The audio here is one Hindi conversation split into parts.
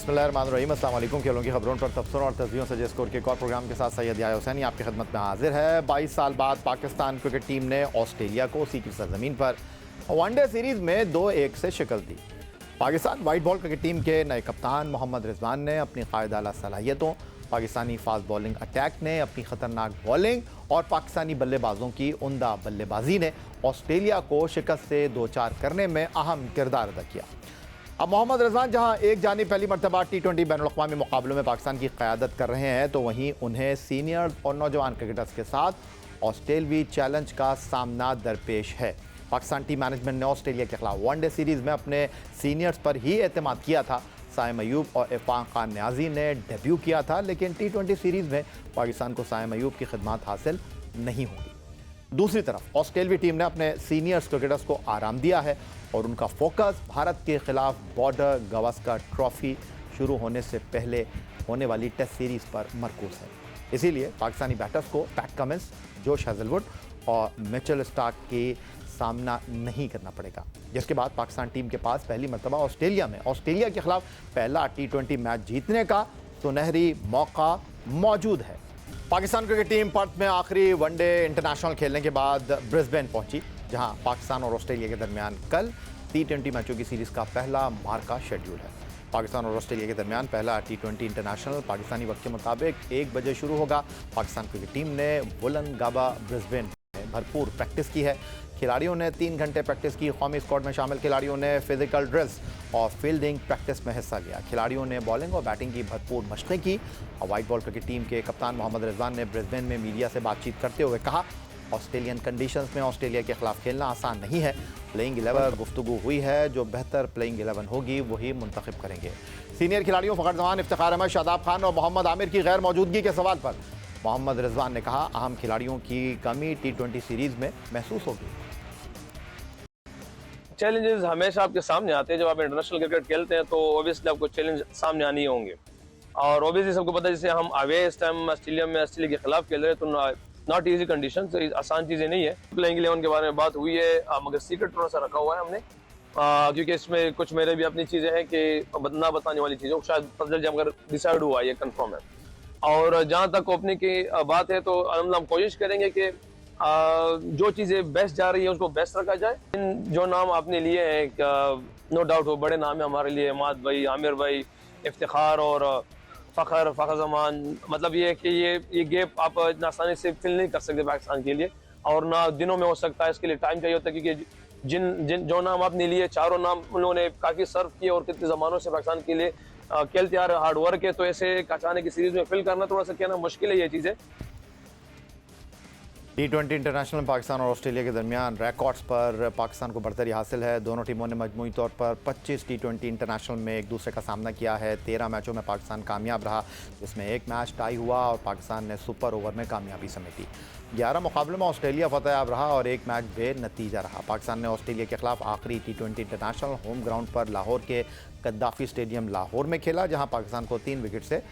बिस्मिल्लाहिर्रहमानिर्रहीम, अस्सलाम वालेकुम। खेलों की खबरों पर तबसरों और तस्वीरों से स्कोर के एक और प्रोग्राम के साथ सैयद याह्या हुसैनी आपकी खिदमत में हाजिर है। 22 साल बाद पाकिस्तान क्रिकेट टीम ने ऑस्ट्रेलिया को उसी की सरजमीन पर वनडे सीरीज में 2-1 से शिकस्त दी। Pakistan white ball cricket team के नए कप्तान मोहम्मद रिजवान ने अपनी कायदाला सलाहियतों, पाकिस्तानी फास्ट बॉलिंग अटैक ने अपनी खतरनाक बॉलिंग और पाकिस्तानी बल्लेबाजों की उम्दा बल्लेबाजी ने ऑस्ट्रेलिया को शिकस्त से दो चार करने में अहम किरदार अदा किया। अब मोहम्मद रिजवान जहां एक जानी पहली मरतबा T20 बैनुल-अक़वामी मुकाबलों में पाकिस्तान की क़यादत कर रहे हैं, तो वहीं उन्हें सीनियर और नौजवान क्रिकेटर्स के साथ ऑस्ट्रेलवी चैलेंज का सामना दरपेश है। पाकिस्तान टीम मैनेजमेंट ने ऑस्ट्रेलिया के खिलाफ वनडे सीरीज़ में अपने सीनियर्स पर ही एतमाद किया था। साइम अयूब और इरफान खान न्याजी ने डेब्यू किया था, लेकिन T20 सीरीज़ में पाकिस्तान को साइम अयूब की खिदमत हासिल नहीं होगी। दूसरी तरफ ऑस्ट्रेलवी टीम ने अपने सीनियर्स क्रिकेटर्स को आराम दिया है और उनका फोकस भारत के खिलाफ बॉर्डर गवास्कर ट्रॉफी शुरू होने से पहले होने वाली टेस्ट सीरीज पर मरकूज है। इसीलिए पाकिस्तानी बैटर्स को पैट कमिंस, जोश हेजलवुड और मिचेल स्टार्क के सामना नहीं करना पड़ेगा, जिसके बाद पाकिस्तान टीम के पास पहली मरतबा ऑस्ट्रेलिया के खिलाफ पहला T20 मैच जीतने का सुनहरी मौका मौजूद है। पाकिस्तान क्रिकेट टीम पर्थ में आखिरी वनडे इंटरनेशनल खेलने के बाद ब्रिस्बेन पहुंची, जहां पाकिस्तान और ऑस्ट्रेलिया के दरमियान कल T20 मैचों की सीरीज़ का पहला मार्का शेड्यूल है। पाकिस्तान और ऑस्ट्रेलिया के दरमियान पहला T20 इंटरनेशनल पाकिस्तानी वक्त के मुताबिक 1 बजे शुरू होगा। पाकिस्तान क्रिकेट टीम ने वुलंगाबा ब्रिस्बेन में भरपूर प्रैक्टिस की है। खिलाड़ियों ने 3 घंटे प्रैक्टिस की। कौमी स्क्वाड में शामिल खिलाड़ियों ने फिजिकल ड्रिल्स और फील्डिंग प्रैक्टिस में हिस्सा लिया। खिलाड़ियों ने बॉलिंग और बैटिंग की भरपूर मशक़ें की। और वाइट बॉल क्रिकेट टीम के कप्तान मोहम्मद रिजवान ने ब्रिस्बेन में मीडिया से बातचीत करते हुए कहा, ऑस्ट्रेलियन कंडीशंस में ऑस्ट्रेलिया के खिलाफ खेलना आसान नहीं है। प्लेइंग 11 गुफ्तगू हुई है, जो बेहतर प्लेइंग 11 होगी वही मुंतखब करेंगे। सीनियर खिलाड़ियों फ़खर जमान, इफ्तिखार अहमद, शादाब खान और मोहम्मद आमिर की गैर मौजूदगी के सवाल पर मोहम्मद रिजवान ने कहा, अहम खिलाड़ियों की कमी T20 सीरीज़ में महसूस होगी। चैलेंजेस हमेशा आपके सामने आते हैं। जब आप इंटरनेशनल क्रिकेट खेलते हैं तो ऑब्वियसली आपको चैलेंज सामने आने ही होंगे, और ऑब्वियसली सबको पता है, जैसे हम अवे इस टाइम ऑस्ट्रेलिया के खिलाफ खेल रहे हैं, तो नॉट इजी कंडीशन, आसान चीज़ें नहीं है। प्लेइंग 11 के बारे में बात हुई है, मगर सीक्रेट थोड़ा सा रखा हुआ है हमने, क्योंकि इसमें कुछ मेरे भी अपनी चीज़ें हैं कि ना बताने वाली चीज़ें, शायद पता चल जाए, मगर डिसाइड हुआ ये कंफर्म है। और जहाँ तक ओपनिंग की बात है, तो हम कोशिश करेंगे कि जो चीज़ें बेस्ट जा रही है उसको बेस्ट रखा जाए। जो नाम आपने लिए हैं, नो डाउट वो बड़े नाम है हमारे लिए, माद भाई, आमिर भाई, इफ्तिखार और फ़खर जमान। मतलब ये है कि ये गैप आप इतना आसानी से फिल नहीं कर सकते पाकिस्तान के लिए, और ना दिनों में हो सकता है, इसके लिए टाइम चाहिए होता है, क्योंकि जो नाम आपने लिए, चारों नाम उन्होंने काफ़ी सर्व किए और कितने ज़मानों से पाकिस्तान के लिए खेलते आ रहे, हार्ड वर्क है। तो ऐसे अचानक की सीरीज़ में फिल करना थोड़ा सा कहना मुश्किल है ये चीज़ें। T20 इंटरनेशनल पाकिस्तान और ऑस्ट्रेलिया के दरमियान रिकॉर्ड्स पर पाकिस्तान को बढ़तरी हासिल है। दोनों टीमों ने मजमूई तौर पर 25 T20 इंटरनेशनल में एक दूसरे का सामना किया है। 13 मैचों में पाकिस्तान कामयाब रहा, जिसमें एक मैच टाई हुआ और पाकिस्तान ने सुपर ओवर में कामयाबी समेटी। 11 मुकाबलों में ऑस्ट्रेलिया फतेहाब रहा और एक मैच बेनतीजा रहा। पाकिस्तान ने ऑस्ट्रेलिया के खिलाफ आखिरी T20 इंटरनेशनल होम ग्राउंड पर लाहौर के गद्दाफी स्टेडियम लाहौर में खेला, जहाँ पाकिस्तान को 3 विकेट से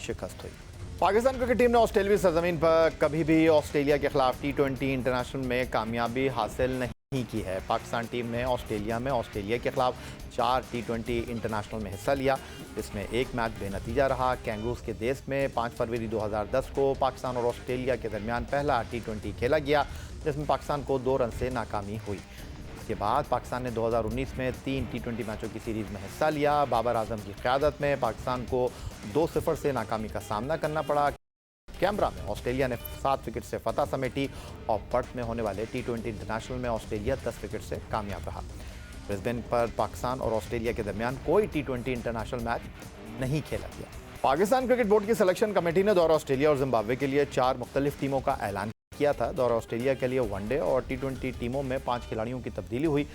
शिकस्त हुई। पाकिस्तान क्रिकेट टीम ने ऑस्ट्रेलवी सरजमीन पर कभी भी ऑस्ट्रेलिया के खिलाफ T20 इंटरनेशनल में कामयाबी हासिल नहीं की है। पाकिस्तान टीम ने ऑस्ट्रेलिया के खिलाफ 4 T20 इंटरनेशनल में हिस्सा लिया, जिसमें एक मैच बेनतीजा रहा। कैंगरूज के देश में 5 फरवरी 2010 को पाकिस्तान और ऑस्ट्रेलिया के दरमियान पहला T20 खेला गया, जिसमें पाकिस्तान को 2 रन से नाकामी हुई। इसके बाद पाकिस्तान ने 2019 में 3 T20 मैचों की सीरीज़ में हिस्सा लिया। बाबर आजम की क़यादत में पाकिस्तान को 2-0 से नाकामी का सामना करना पड़ा। कैमरा में ऑस्ट्रेलिया ने 7 विकेट से फतह समेटी और पर्थ में होने वाले T20 इंटरनेशनल में ऑस्ट्रेलिया 10 विकेट से कामयाब रहा। ब्रिस्बेन पर पाकिस्तान और ऑस्ट्रेलिया के दरमियान कोई T20 इंटरनेशनल मैच नहीं खेला गया। पाकिस्तान क्रिकेट बोर्ड की सिलेक्शन कमेटी ने दौरा ऑस्ट्रेलिया और जिम्बाब्वे के लिए 4 मुख्तलिफ टीमों का ऐलान किया था। दौरा ऑस्ट्रेलिया के लिए वनडे और T20 टीमों में 5 खिलाड़ियों की तब्दीली हुई।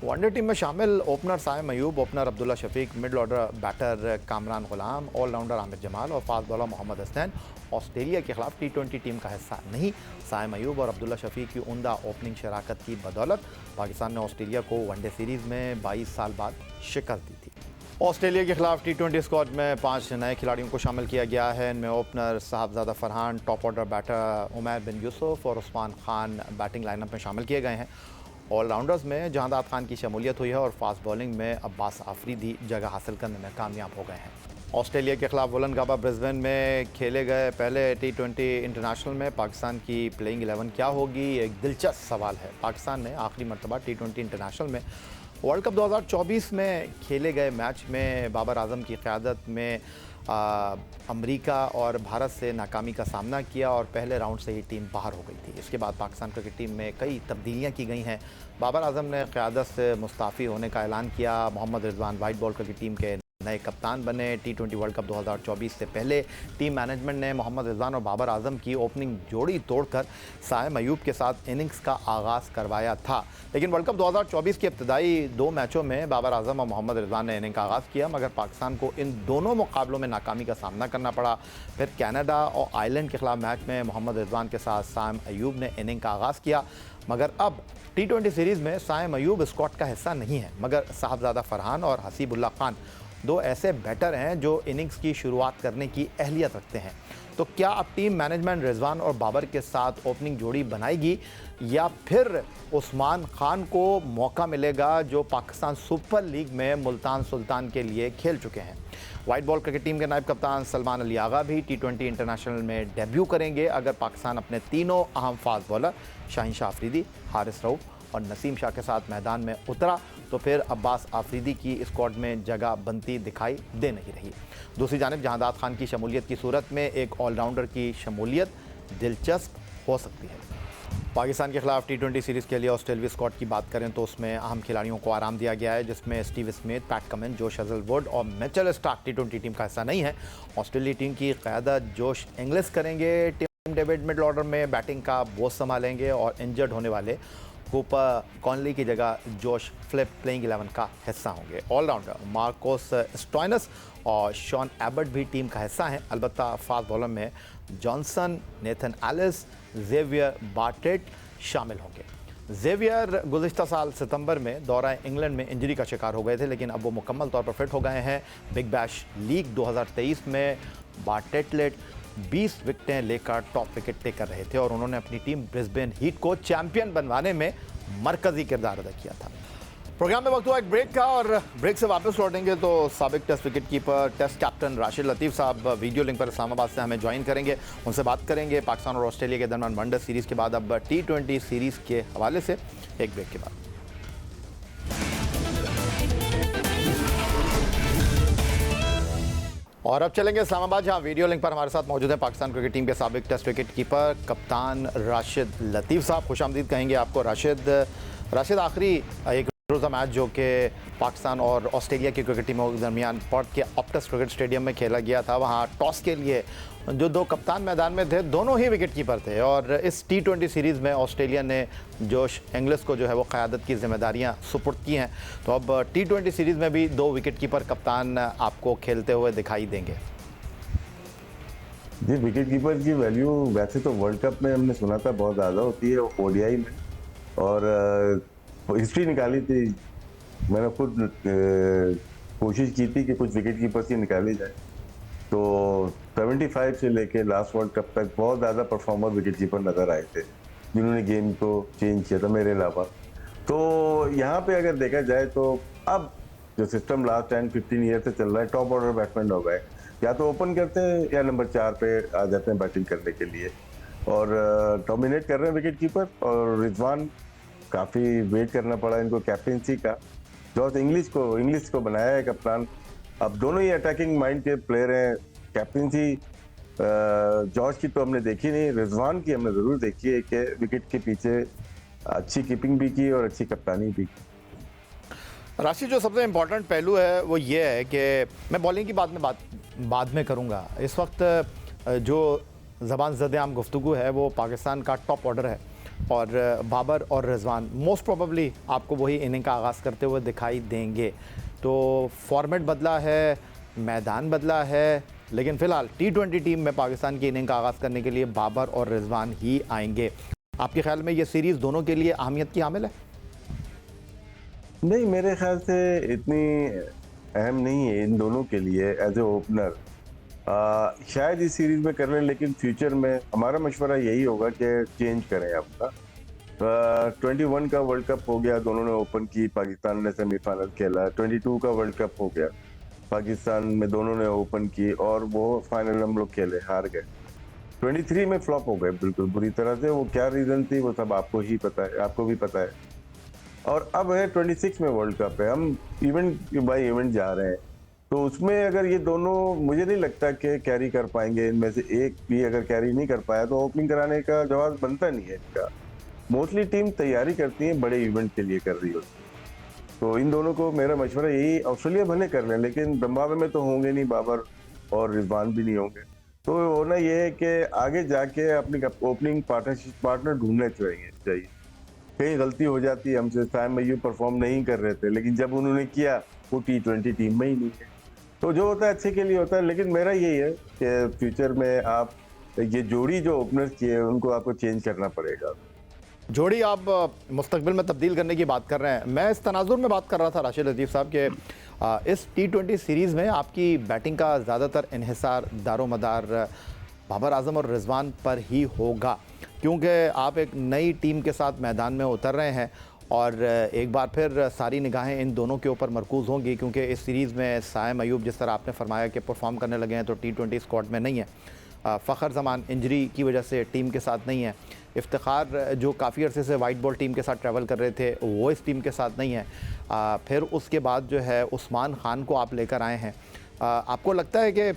वनडे टीम में शामिल opener Saim Ayub, opener Abdullah Shafique, middle order batter Kamran Ghulam, all rounder Aamir Jamal और fast bowler Mohammad Hasnain Australia के खिलाफ T20 टीम का हिस्सा नहीं। साइम अयूब और अब्दुल्ला शफीक की उम्दा ओपनिंग शराकत की बदौलत पाकिस्तान ने ऑस्ट्रेलिया को वनडे सीरीज़ में 22 साल बाद शिकस्त दी थी। ऑस्ट्रेलिया के खिलाफ T20 स्क्वाड में 5 नए खिलाड़ियों को शामिल किया गया है। इनमें opener Sahibzada Farhan, top order batter Umair bin Yousuf और उस्मान खान बैटिंग लाइनअप में शामिल किए गए हैं। ऑलराउंडर्स में जहांदाद खान की शमूलियत हुई है और फास्ट बॉलिंग में अब्बास आफरीदी जगह हासिल करने में कामयाब हो गए हैं। ऑस्ट्रेलिया के खिलाफ वुलन गाबा ब्रिस्बेन में खेले गए पहले T20 इंटरनेशनल में पाकिस्तान की प्लेइंग 11 क्या होगी, एक दिलचस्प सवाल है। पाकिस्तान ने आखिरी मरतबा T20 इंटरनेशनल में वर्ल्ड कप 2024 में खेले गए मैच में बाबर आजम की क़यादत में अमेरिका और भारत से नाकामी का सामना किया और पहले राउंड से ही टीम बाहर हो गई थी। इसके बाद पाकिस्तान क्रिकेट टीम में कई तब्दीलियां की गई हैं। बाबर आजम ने क़यादत से मुस्ताफ़ी होने का ऐलान किया। Mohammad Rizwan white ball cricket team के नए कप्तान बने। T20 वर्ल्ड कप 2024 से पहले टीम मैनेजमेंट ने मोहम्मद रिजवान और बाबर आजम की ओपनिंग जोड़ी तोड़कर साइम अयूब के साथ इनिंग्स का आगाज़ करवाया था। लेकिन वर्ल्ड कप 2024 के इब्तदाई 2 मैचों में बाबर आजम और मोहम्मद रिजवान ने इनिंग का आगाज़ किया, मगर पाकिस्तान को इन दोनों मुकाबलों में नाकामी का सामना करना पड़ा। फिर कनाडा और आयरलैंड के खिलाफ मैच में मोहम्मद रिजवान के साथ साइम अयूब ने इनिंग का आगाज़ किया, मगर अब T20 सीरीज़ में साइम अयूब स्क्वाड का हिस्सा नहीं है, मगर साहबजादा फरहान और हसीबुल्ला खान दो ऐसे बैटर हैं जो इनिंग्स की शुरुआत करने की अहलियत रखते हैं। तो क्या अब टीम मैनेजमेंट रिजवान और बाबर के साथ ओपनिंग जोड़ी बनाएगी या फिर उस्मान खान को मौका मिलेगा जो पाकिस्तान सुपर लीग में मुल्तान सुल्तान के लिए खेल चुके हैं। वाइट बॉल क्रिकेट टीम के नायब कप्तान सलमान अली आगा भी T20 इंटरनेशनल में डेब्यू करेंगे अगर पाकिस्तान अपने तीनों अहम फास्ट बॉलर शाहीन शाह अफरीदी, हारिस रऊफ और नसीम शाह के साथ मैदान में उतरा तो फिर अब्बास आफरीदी की स्क्वाड में जगह बनती दिखाई दे नहीं रही। दूसरी जानिब जहांदाद खान की शमूलियत की सूरत में एक ऑलराउंडर की शमूलियत दिलचस्प हो सकती है। पाकिस्तान के खिलाफ T20 सीरीज़ के लिए ऑस्ट्रेलिया स्क्वाड की बात करें तो उसमें अहम खिलाड़ियों को आराम दिया गया है, जिसमें स्टीव स्मिथ, पैट कमिंस, जोश हेज़लवुड और मिचेल स्टार्क T20 टीम का हिस्सा नहीं है। ऑस्ट्रेलिया टीम की क़यादत जोश इंग्लिश करेंगे। टिम डेविड मिडल ऑर्डर में बैटिंग का बोझ संभालेंगे और इंजर्ड होने वाले कूपर कॉनली की जगह जोश फ्लिप प्लेइंग 11 का हिस्सा होंगे। ऑलराउंडर मार्कोस स्टोइनस और शॉन एबर्ट भी टीम का हिस्सा हैं। अलबत्ता फास्ट बॉलर में जॉनसन, नेथन एलिस, जेवियर बार्टेट शामिल होंगे। जेवियर गुज़िश्ता साल सितंबर में दौरा इंग्लैंड में इंजरी का शिकार हो गए थे, लेकिन अब वो मुकम्मल तौर पर फिट हो गए हैं। बिग बैश लीग 2023 में बार्टेटलेट 20 विकेटें लेकर टॉप विकेट टेकर रहे थे और उन्होंने अपनी टीम ब्रिस्बेन हीट को चैंपियन बनवाने में मरकजी किरदार अदा किया था। प्रोग्राम में वक्त हुआ एक ब्रेक का और ब्रेक से वापस लौटेंगे तो साबिक test wicket keeper, test captain Rashid Latif साहब वीडियो लिंक पर इस्लामाबाद से हमें ज्वाइन करेंगे। उनसे बात करेंगे पाकिस्तान और ऑस्ट्रेलिया के दरमियान वनडे सीरीज़ के बाद अब T20 सीरीज़ के हवाले से एक ब्रेक के बाद। और अब चलेंगे इस्लामाबाद, जहां वीडियो लिंक पर हमारे साथ मौजूद हैं पाकिस्तान क्रिकेट टीम के साबिक टेस्ट विकेट कीपर कप्तान राशिद लतीफ़ साहब। खुशामदीद कहेंगे आपको। राशिद, आखिरी एक रोज़ा मैच जो कि पाकिस्तान और ऑस्ट्रेलिया की क्रिकेट टीमों के दरमियान पर्थ के ऑप्टस क्रिकेट स्टेडियम में खेला गया था, वहाँ टॉस के लिए जो दो कप्तान मैदान में थे दोनों ही विकेट कीपर थे और इस T20 सीरीज़ में ऑस्ट्रेलिया ने जोश इंग्लिश को जो है वो क़यादत की जिम्मेदारियां सुपुर्द की हैं। तो अब T20 सीरीज़ में भी 2 विकेट कीपर कप्तान आपको खेलते हुए दिखाई देंगे। जी, विकेट कीपर की वैल्यू वैसे तो वर्ल्ड कप में हमने सुना था बहुत ज़्यादा होती है, ODI में, और हिस्ट्री निकाली थी। मैंने खुद कोशिश की थी कि कुछ विकेट कीपर्स ही निकाली जाए, तो 75 से लेके लास्ट वर्ल्ड कप तक बहुत ज़्यादा परफॉर्मर विकेट कीपर नज़र आए थे जिन्होंने गेम को चेंज किया था मेरे अलावा। तो यहाँ पे अगर देखा जाए तो अब जो सिस्टम लास्ट 10-15 ईयर से चल रहा है, टॉप ऑर्डर बैट्समैन हो गए, या तो ओपन करते हैं या नंबर 4 पे आ जाते हैं बैटिंग करने के लिए और डोमिनेट कर रहे हैं विकेट कीपर। और रिजवान काफ़ी वेट करना पड़ा इनको कैप्टनसी का। जॉर्ज इंग्लिश को बनाया है कप्तान। अब दोनों ही अटैकिंग माइंड के प्लेयर हैं। कैप्टनसी जॉर्ज की तो हमने देखी नहीं, रिजवान की हमने ज़रूर देखी है कि विकेट के पीछे अच्छी कीपिंग भी की और अच्छी कप्तानी भी की। राशिद, जो सबसे इम्पोर्टेंट पहलू है वो ये है कि मैं बॉलिंग की बाद में करूँगा। इस वक्त जो ज़बान ज़द-ए-आम गुफ्तगू है वो पाकिस्तान का टॉप ऑर्डर है और बाबर और रिजवान मोस्ट प्रोबेबली आपको वही इनिंग का आगाज़ करते हुए दिखाई देंगे। तो फॉर्मेट बदला है, मैदान बदला है, लेकिन फ़िलहाल T20 टीम में पाकिस्तान की इनिंग का आगाज़ करने के लिए बाबर और रिजवान ही आएंगे। आपके ख्याल में ये सीरीज़ दोनों के लिए अहमियत की हामिल है? नहीं, मेरे ख्याल से इतनी अहम नहीं है इन दोनों के लिए एज ए ओपनर। शायद इस सीरीज में कर लें, लेकिन फ्यूचर में हमारा मशवरा यही होगा कि चेंज करें अपना। 21 का वर्ल्ड कप हो गया, दोनों ने ओपन की, पाकिस्तान ने सेमीफाइनल खेला। 22 का वर्ल्ड कप हो गया, पाकिस्तान में दोनों ने ओपन की और वो फाइनल हम लोग खेले, हार गए। 23 में फ्लॉप हो गए बिल्कुल बुरी तरह से। वो क्या रीजन थी वो सब आपको ही पता है, आपको भी पता है। और अब है 26 में वर्ल्ड कप है, हम इवेंट बाय इवेंट जा रहे हैं। तो उसमें अगर ये दोनों, मुझे नहीं लगता कि कैरी कर पाएंगे। इनमें से एक भी अगर कैरी नहीं कर पाया तो ओपनिंग कराने का जवाब बनता नहीं है इनका। मोस्टली टीम तैयारी करती है बड़े इवेंट के लिए कर रही होती है। तो इन दोनों को मेरा मशवरा यही, ऑस्ट्रेलिया भले कर लें लेकिन जिम्बाब्वे में तो होंगे नहीं, बाबर और रिजवान भी नहीं होंगे। तो होना ये है कि आगे जाके अपनी ओपनिंग पार्टनर ढूंढने चाहिए। कहीं गलती हो जाती है हमसे, साइम अय्यूब परफॉर्म नहीं कर रहे थे लेकिन जब उन्होंने किया वो T20 टीम में ही नहीं है। तो जो होता है अच्छे के लिए होता है। लेकिन मेरा यही है कि फ्यूचर में आप ये जोड़ी जो ओपनर्स की है उनको आपको चेंज करना पड़ेगा। जोड़ी आप मुस्तकबिल में तब्दील करने की बात कर रहे हैं। मैं इस तनाजुर में बात कर रहा था राशिद लतीफ़ साहब के इस T20 सीरीज़ में आपकी बैटिंग का ज़्यादातर इन्हिसार दारोमदार बाबर आजम और रिजवान पर ही होगा, क्योंकि आप एक नई टीम के साथ मैदान में उतर रहे हैं और एक बार फिर सारी निगाहें इन दोनों के ऊपर मरकूज़ होंगी, क्योंकि इस सीरीज़ में साइम अय्यूब जिस तरह आपने फरमाया कि परफॉर्म करने लगे हैं तो T20 स्क्वाड में नहीं है। फ़खर जमान इंजरी की वजह से टीम के साथ नहीं है। इफ्तिखार जो काफ़ी अरसे से वाइट बॉल टीम के साथ ट्रैवल कर रहे थे वो इस टीम के साथ नहीं है। फिर उसके बाद जो है उस्मान खान को आप लेकर आए हैं। आपको लगता है कि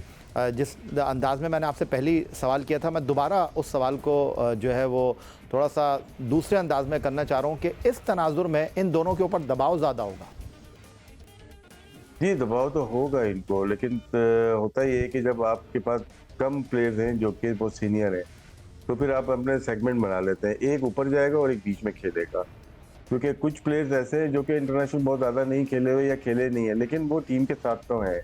जिस अंदाज़ में मैंने आपसे पहली सवाल किया था, मैं दोबारा उस सवाल को जो है वो थोड़ा सा दूसरे अंदाज में करना चाह रहा हूँ कि इस तनाजुर में इन दोनों के ऊपर दबाव ज़्यादा होगा? जी, दबाव तो होगा इनको, लेकिन होता ये है कि जब आपके पास कम प्लेयर्स हैं जो कि बहुत सीनियर हैं तो फिर आप अपने सेगमेंट बना लेते हैं, एक ऊपर जाएगा और एक बीच में खेलेगा। क्योंकि कुछ प्लेयर्स ऐसे हैं जो कि इंटरनेशनल बहुत ज़्यादा नहीं खेले हुए या खेले नहीं है लेकिन वो टीम के साथ तो हैं।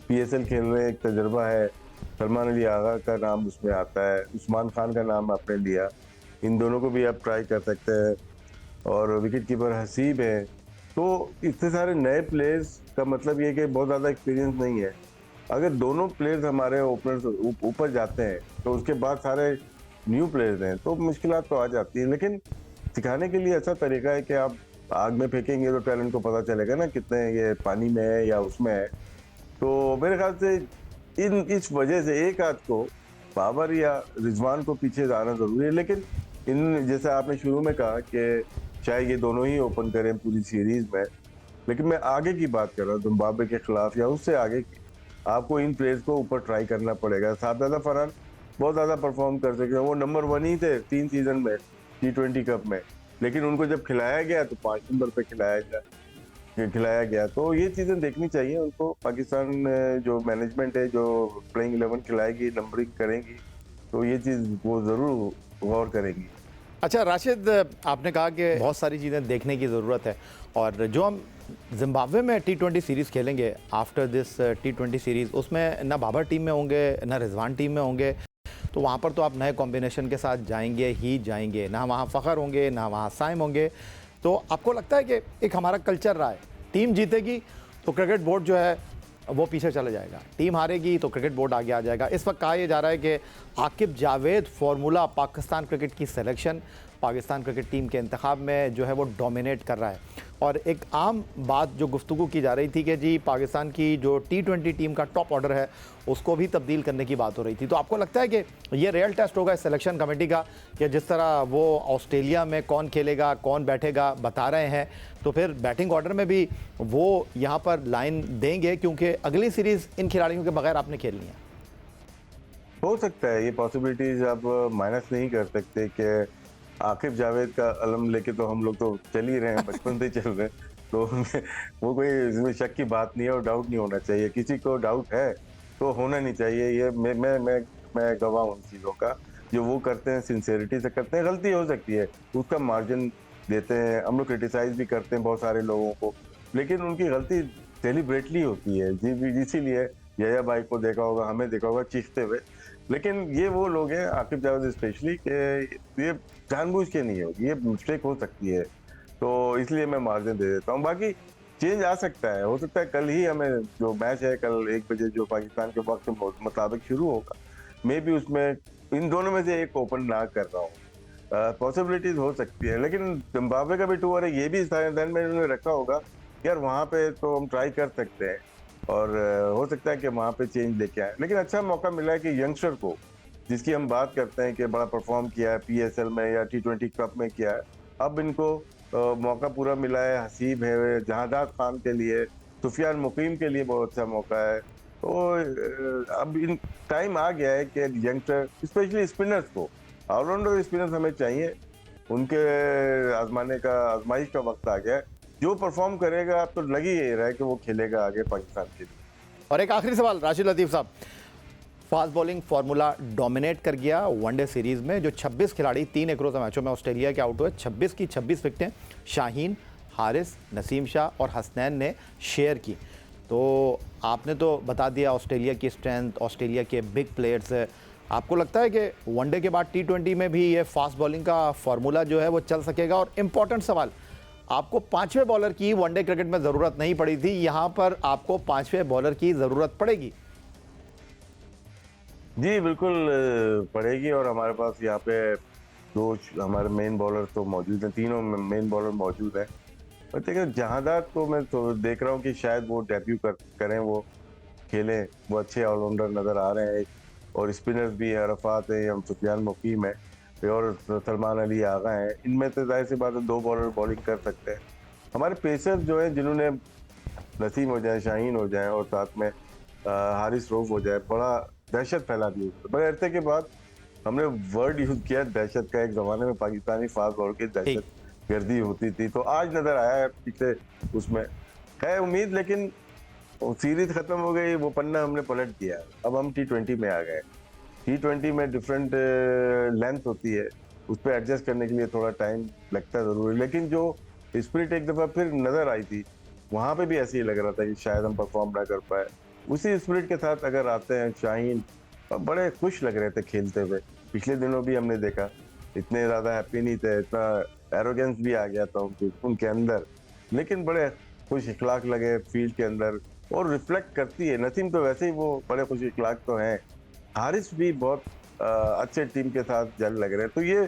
PSL खेल रहे हैं, एक तजर्बा है। सलमान अली आगा का नाम उसमें आता है, उस्मान खान का नाम आपने लिया, इन दोनों को भी आप ट्राई कर सकते हैं। और विकेट कीपर हसीब है। तो इतने सारे नए प्लेयर्स का मतलब ये कि बहुत ज़्यादा एक्सपीरियंस नहीं है। अगर दोनों प्लेयर्स हमारे ओपनर्स ऊपर जाते हैं तो उसके बाद सारे न्यू प्लेयर्स हैं तो मुश्किलात तो आ जाती है। लेकिन सिखाने के लिए अच्छा तरीका है कि आप आग में फेंकेंगे तो टैलेंट को पता चलेगा ना कितने ये पानी में है या उसमें है। तो मेरे ख्याल से इस वजह से एक आध को बाबर या रिजवान को पीछे जाना जरूरी है। लेकिन इन जैसे आपने शुरू में कहा कि शायद ये दोनों ही ओपन करें पूरी सीरीज में, लेकिन मैं आगे की बात कर रहा हूँ जिम्बाब्वे के खिलाफ या उससे आगे की। आपको इन प्लेयर्स को ऊपर ट्राई करना पड़ेगा। सादात फरहान बहुत ज़्यादा परफॉर्म कर सकते हैं, वो नंबर 1 ही थे 3 सीजन में T20 कप में, लेकिन उनको जब खिलाया गया तो 5 नंबर पे खिलाया गया। तो ये चीज़ें देखनी चाहिए उनको। पाकिस्तान जो मैनेजमेंट है जो प्लेइंग 11 खिलाएगी, नंबरिंग करेंगी, तो ये चीज़ वो ज़रूर गौर करेंगी। अच्छा राशिद, आपने कहा कि बहुत सारी चीज़ें देखने की ज़रूरत है और जो हम जिम्बाब्वे में T20 सीरीज़ खेलेंगे आफ्टर दिस T20 सीरीज़, उसमें ना बाबर टीम में होंगे ना रिजवान टीम में होंगे। तो वहाँ पर तो आप नए कॉम्बिनेशन के साथ जाएंगे ही जाएंगे, ना वहाँ फ़खर होंगे ना वहाँ साइम होंगे। तो आपको लगता है कि एक हमारा कल्चर रहा है, टीम जीतेगी तो क्रिकेट बोर्ड जो है वो पीछे चला जाएगा, टीम हारेगी तो क्रिकेट बोर्ड आगे आ जाएगा। इस वक्त कहा यह जा रहा है कि आकिब जावेद फार्मूला पाकिस्तान क्रिकेट की सिलेक्शन, पाकिस्तान क्रिकेट टीम के इंतखाब में जो है वो डोमिनेट कर रहा है। और एक आम बात जो गुफ्तगू की जा रही थी कि जी पाकिस्तान की जो T20 टीम का टॉप ऑर्डर है उसको भी तब्दील करने की बात हो रही थी। तो आपको लगता है कि ये रियल टेस्ट होगा इस सिलेक्शन कमेटी का कि जिस तरह वो ऑस्ट्रेलिया में कौन खेलेगा कौन बैठेगा बता रहे हैं, तो फिर बैटिंग ऑर्डर में भी वो यहाँ पर लाइन देंगे, क्योंकि अगली सीरीज़ इन खिलाड़ियों के बगैर आपने खेलनी है? हो सकता है, ये पॉसिबिलिटीज आप माइनस नहीं कर सकते कि आकिब जावेद का अलम लेके तो हम लोग तो चल ही रहे हैं, बचपन से चल रहे हैं। तो वो कोई इसमें शक की बात नहीं है और डाउट नहीं होना चाहिए। किसी को डाउट है तो होना नहीं चाहिए। ये मैं गवाह हूँ उन चीज़ों का। जो वो करते हैं सिंसेरिटी से करते हैं। गलती हो सकती है, उसका मार्जिन देते हैं, हम लोग क्रिटिसाइज भी करते हैं बहुत सारे लोगों को, लेकिन उनकी गलती सेलिब्रेटली होती है। इसीलिए यया भाई को देखा होगा, हमें देखा होगा चीखते हुए। लेकिन ये वो लोग हैं, आकिब जावेद स्पेशली, कि ये जानबूझ के नहीं होगी, ये मिस्टेक हो सकती है, तो इसलिए मैं मार्जिन दे देता हूँ। बाकी चेंज आ सकता है, हो सकता है कल ही हमें जो मैच है कल 1 बजे जो पाकिस्तान के वक्त के मुताबिक शुरू होगा, मे भी उसमें इन दोनों में से एक ओपन ना कर रहा हूँ। पॉसिबिलिटीज हो सकती है। लेकिन जिम्बाब्वे का भी टूर है, ये भी ध्यान में उन्होंने रखा होगा यार वहाँ पे तो हम ट्राई कर सकते हैं। और हो सकता है कि वहाँ पे चेंज लेके आए, लेकिन अच्छा मौका मिला है कि यंगस्टर को, जिसकी हम बात करते हैं कि बड़ा परफॉर्म किया है पीएसएल में या T20 कप में किया है, अब इनको मौका पूरा मिला है। हसीब है, जहादात खान के लिए, सुफियान मुकीम के लिए बहुत अच्छा मौका है। तो अब इन टाइम आ गया है कि यंगस्टर, स्पेशली स्पिनर्स को, ऑलराउंडर स्पिनर्स हमें चाहिए, उनके आजमाइश का वक्त आ गया है। जो परफॉर्म करेगा अब तो लग ही रहा है कि वो खेलेगा आगे पाकिस्तान के लिए। और एक आखिरी सवाल राशिद लतीफ़ साहब, फास्ट बॉलिंग फार्मूला डोमिनेट कर गया वनडे सीरीज में। जो 26 खिलाड़ी 3 एक रोज़ा मैचों में ऑस्ट्रेलिया के आउट हुए, 26 की 26 विकेटें शाहीन, हारिस, नसीम शाह और हसनैन ने शेयर की। तो आपने तो बता दिया ऑस्ट्रेलिया की स्ट्रेंथ, ऑस्ट्रेलिया के बिग प्लेयर्स है। आपको लगता है कि वनडे के बाद T20 में भी ये फास्ट बॉलिंग का फार्मूला जो है वो चल सकेगा? और इम्पॉर्टेंट सवाल, आपको 5वें बॉलर की वनडे क्रिकेट में ज़रूरत नहीं पड़ी थी, यहाँ पर आपको 5वें बॉलर की ज़रूरत पड़ेगी? जी बिल्कुल पड़ेगी, और हमारे पास यहाँ पे दो हमारे मेन बॉलर तो मौजूद हैं, तीनों मेन बॉलर मौजूद हैं। और देखिए जहादात को मैं तो देख रहा हूँ कि शायद वो डेब्यू करें, वो खेलें, वो अच्छे ऑलराउंडर नज़र आ रहे हैं। और स्पिनर्स भी हैं, अरफात है, हम सुफियान मुकीम है और सलमान अली आगा हैं। इनमें तो जाहिर सी बात है 2 बॉलर बॉलिंग कर सकते हैं। हमारे पेसर्स जो हैं, जिन्होंने नसीम हो जाए, शाहीन हो जाए और साथ में हारिस रऊफ हो जाए, बड़ा दहशत फैला दी। बड़े अरसे के बाद हमने वर्ड यूज किया दहशत का। एक जमाने में पाकिस्तानी फास्ट बॉलर की दहशत गर्दी होती थी, तो आज नजर आया है पिछले उसमें है उम्मीद। लेकिन सीरीज खत्म हो गई, वो पन्ना हमने पलट दिया। अब हम T20 में आ गए। T20 में डिफरेंट लेंथ होती है, उस पर एडजस्ट करने के लिए थोड़ा टाइम लगता है जरूर। लेकिन जो स्पिरिट एक दफा फिर नजर आई थी, वहां पे भी ऐसे ही लग रहा था कि शायद हम परफॉर्म ना कर पाए। उसी स्पिरिट के साथ अगर आते हैं, शाहीन बड़े खुश लग रहे थे खेलते हुए। पिछले दिनों भी हमने देखा इतने ज्यादा हैप्पी नहीं थे, इतना एरोगेंस भी आ गया था उनके अंदर, लेकिन बड़े खुश इखलाक लगे फील्ड के अंदर, और रिफ्लेक्ट करती है। नसीम तो वैसे ही वो बड़े खुश इखलाक तो हैं, हारिस भी बहुत अच्छे टीम के साथ जल लग रहे हैं। तो ये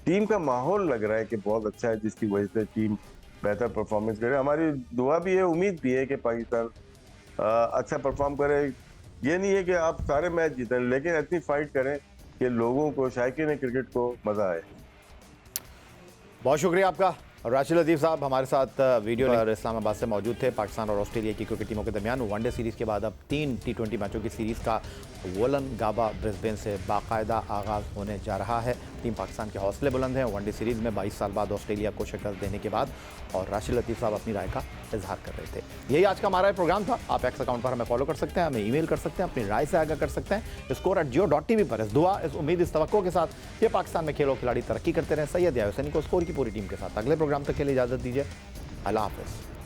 टीम का माहौल लग रहा है कि बहुत अच्छा है, जिसकी वजह से टीम बेहतर परफॉर्मेंस करे। हमारी दुआ भी है, उम्मीद भी है कि पाकिस्तान अच्छा परफॉर्म करे। ये नहीं है कि आप सारे मैच जीतें, लेकिन इतनी फाइट करें कि लोगों को, शायकीन क्रिकेट को मजा आए। बहुत शुक्रिया आपका राशिद लतीफ़ साहब, हमारे साथ वीडियो और इस्लामाबाद से मौजूद थे। पाकिस्तान और ऑस्ट्रेलिया की क्रिकेट टीमों के दरमियान वनडे सीरीज़ के बाद अब 3 T20 मैचों की सीरीज़ का वोलनगाबा ब्रिस्बेन से बाकायदा आगाज़ होने जा रहा है। टीम पाकिस्तान के हौसले बुलंद हैं वनडे सीरीज़ में 22 साल बाद ऑस्ट्रेलिया को शिकस्त देने के बाद, और राशिद लतीफ़ साहब अपनी राय का इजहार कर रहे थे। यही आज का हमारा प्रोग्राम था। आप एक्स अकाउंट पर हमें फॉलो कर सकते हैं, हमें ईमेल कर सकते हैं, अपनी राय से आगाह कर सकते हैं score@jio.tv पर। इस दुआ, इस उम्मीद, इस तवक्को के साथ ये पाकिस्तान में खेलों खिलाड़ी तरक्की करते रहे। सैयद यार हुसैनी को स्कोर की पूरी टीम के साथ अगले प्रोग्राम तक के लिए इजाज़त दीजिए। अल्लाह हाफ़िज़।